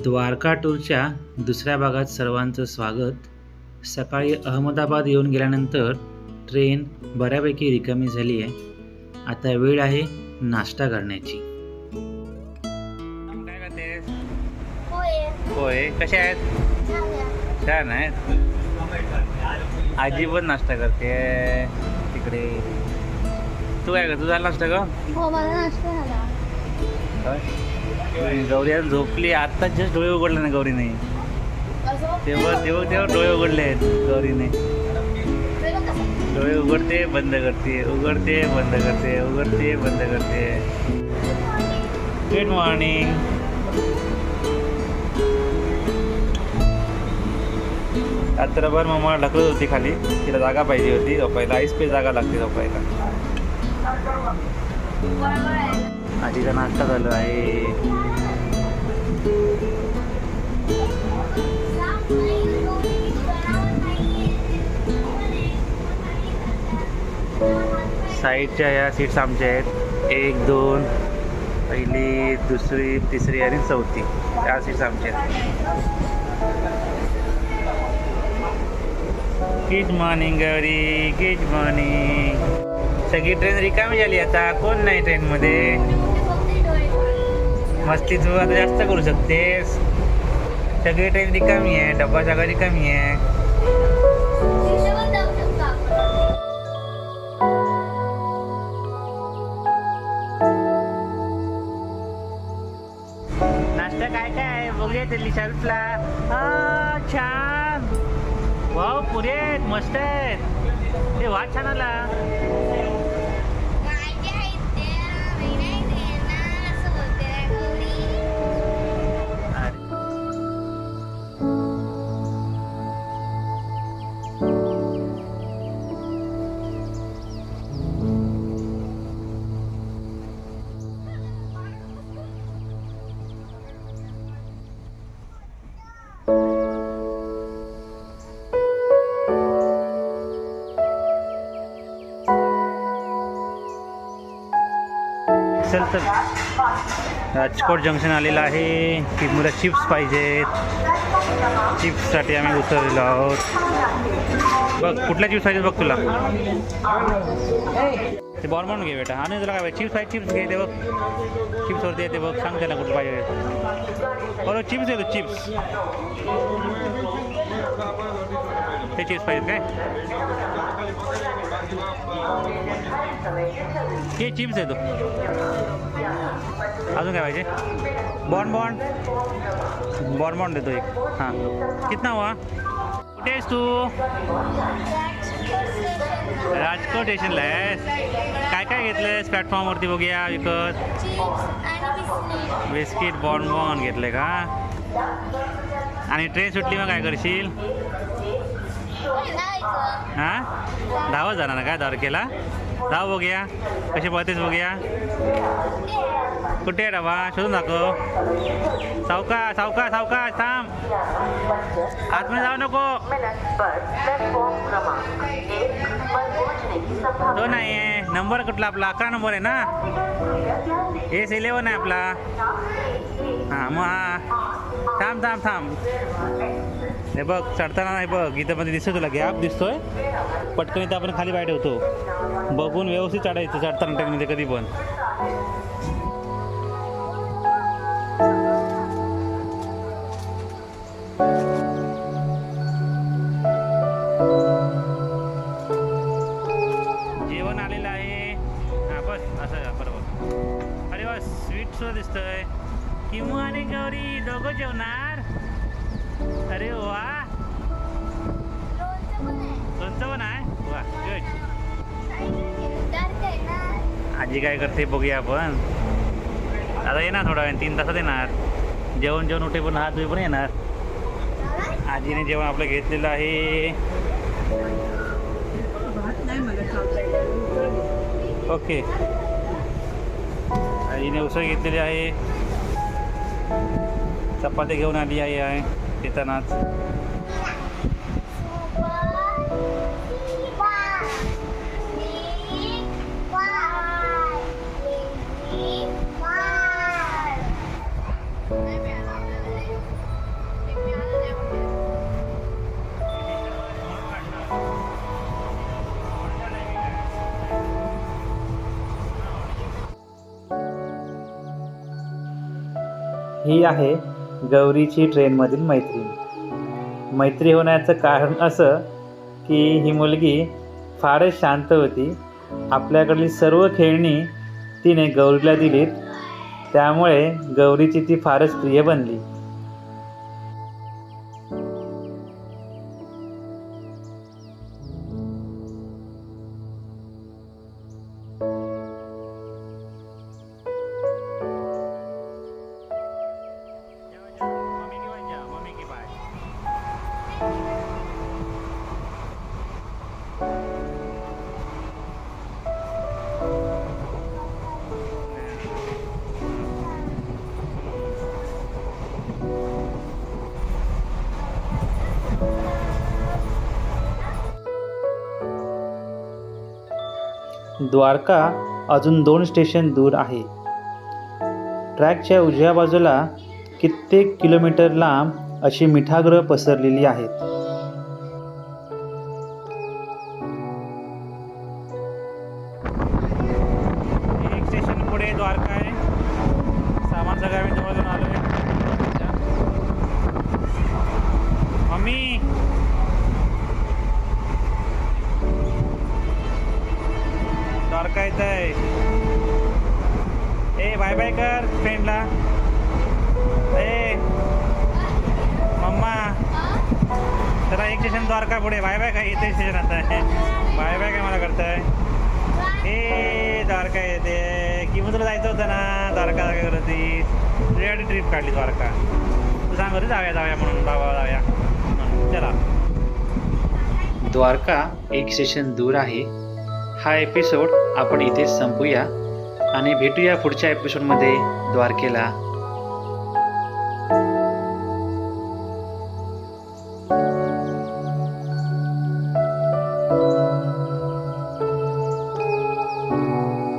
द्वारका टूरच्या दुसऱ्या भागात सर्वांचं स्वागत. सकाळी अहमदाबाद येऊन गेल्यानंतर ट्रेन बऱ्यापैकी रिकामी झाली आहे. आता वेळ आहे नाश्ता करण्याची. काय करतेस? होय, कसे आहेत? छान आहेत. आजी पण नाश्ता करते तिकडे. तू काय कर? तू झाला नाश्ता का? हो, मला नाश्ता झाला. गौरी आज झोपली. आत्ताच जस्ट डोळे उघडले ना गौरीने. तेव्हा डोळे उघडले आहेत गौरीने. डोळे उघडते बंद करते, उघडते बंद करते, उघडते बंद करते. Good morning. रात्रभर मम्मा ढकलत होती खाली. तिला जागा पाहिजे होती झोपायला. आईस्पेस जागा लागते झोपायला. आजीचा नाश्ता चालू आहे. साईडच्या ह्या सीट्स आमच्या आहेत. 1, 2, पहिली, दुसरी, तिसरी आणि चौथी या सीट्स आमच्या आहेत. Good morning Gauri. Good morning. सगळी ट्रेन रिकामी झाली आता. कोण नाही ट्रेनमध्ये. मस्ती तू आता जास्त करू शकतेस. सगळी ट्रेन रिकामी आहे. डब्बा सगळा रिकामी आहे. नाश्ता काय काय आहे बघूया ते लिशाला. हा, छान. वाव, पुरे आहेत, मस्त आहेत. ते वा छान आला. चल चल. राजकोट जंक्शन आलेलं आहे. की मला चिप्स पाहिजेत. चिप्ससाठी आम्ही उतरलेलो आहोत. बघ कुठल्या चिप्स पाहिजेत बघ तुला. ते बॉर्मॉन घे बेटा. आणि तुला काय पाहिजे? चिप्स पाहिजे. चिप्स घे. ते बघ चिप्सवरती येते बघ. सांग त्याला कुठं पाहिजे. बरोबर चिप्स येतो. चिप्स ते चिप्स पाहिजेत काय? हे चिप्स येतो. अजून काय पाहिजे? बॉर्मॉन देतो एक. हां, कितना हुआ? कुठे आहेस तू? राजकोट स्टेशनला आहेस. काय काय घेतलंयस प्लॅटफॉर्मवरती बघूया विकत. बिस्किट बॉर्मॉन घेतलंय का? आणि ट्रेन सुटली मग काय करशील? हां, धावत जाणार ना काय द्वारकेला? धाव बघूया कशी पळतेस बघूया. कुठे आहे डबा? शोधून दाखव. सावकाश सावकाश सावकाश. थांब, आतमध्ये जाऊ नको. तो नाही आहे. नंबर कुठला आपला? 11 नंबर आहे ना. S11 आहे आपला. हां मग हा. थांब थांब थांब. हे बघ चढताना नाही बघ. इथं मध्ये दिसतोय तुला गॅप दिसतोय. पटकन इथं आपण खाली पाय ठेवतो. बघून व्यवस्थित चढायचं चढताना ट्रेनमध्ये कधी पण. जेवण आलेलं आहे. हां बस असं बरोबर. अरे वा, स्वीट सुद्धा दिसतंय. किमू आणि गौरी दोघं जेवणार. अरे वा, लोणचं पण आहे. वा, गुड. आजी काय करते बघूया आपण. आता येणार थोडा वेळ. 3 तासात येणार. जेवण उठे पण हात धुई पण येणार. आजीने जेवण आपलं घेतलेलं आहे. ओके. आजीने उसळ घेतलेली आहे. चपाती घेऊन आली आहे येतानाच. ही आहे गौरीची ट्रेनमधील मैत्री होण्याचं कारण असं की ही मुलगी फारच शांत होती. आपल्याकडली सर्व खेळणी तिने गौरीला दिलीत, त्यामुळे गौरीची ती फारच प्रिय बनली. मम्मी की बाय. द्वारका अजून 2 स्टेशन दूर आहे. ट्रॅकच्या उजव्या बाजूला कित्येक किलोमीटर लांब अशी मिठागृह पसरलेली आहेत. एक स्टेशन पुढे द्वारका आहे. सामान सगळं आम्ही जवळ आलो आहे. मम्मी द्वारका येत आहे. ए बाय बाय कर फ्रेंडला. ए मम्मा चला एक स्टेशन द्वारका पुढे. बाय बाय काय येते स्टेशन आता. बाय बाय काय मला करताय. ए द्वारका येते की मग तुला जायचं होतं ना द्वारका काय करत होतीस. तुझ्यासाठी ट्रिप काढली द्वारका. तू सांग होती जाऊया म्हणून बाबा जाऊया चला. द्वारका एक स्टेशन दूर आहे. हा एपिसोड आपण इथेच संपूया आणि भेटूया पुढच्या एपिसोडमध्ये द्वारकेला.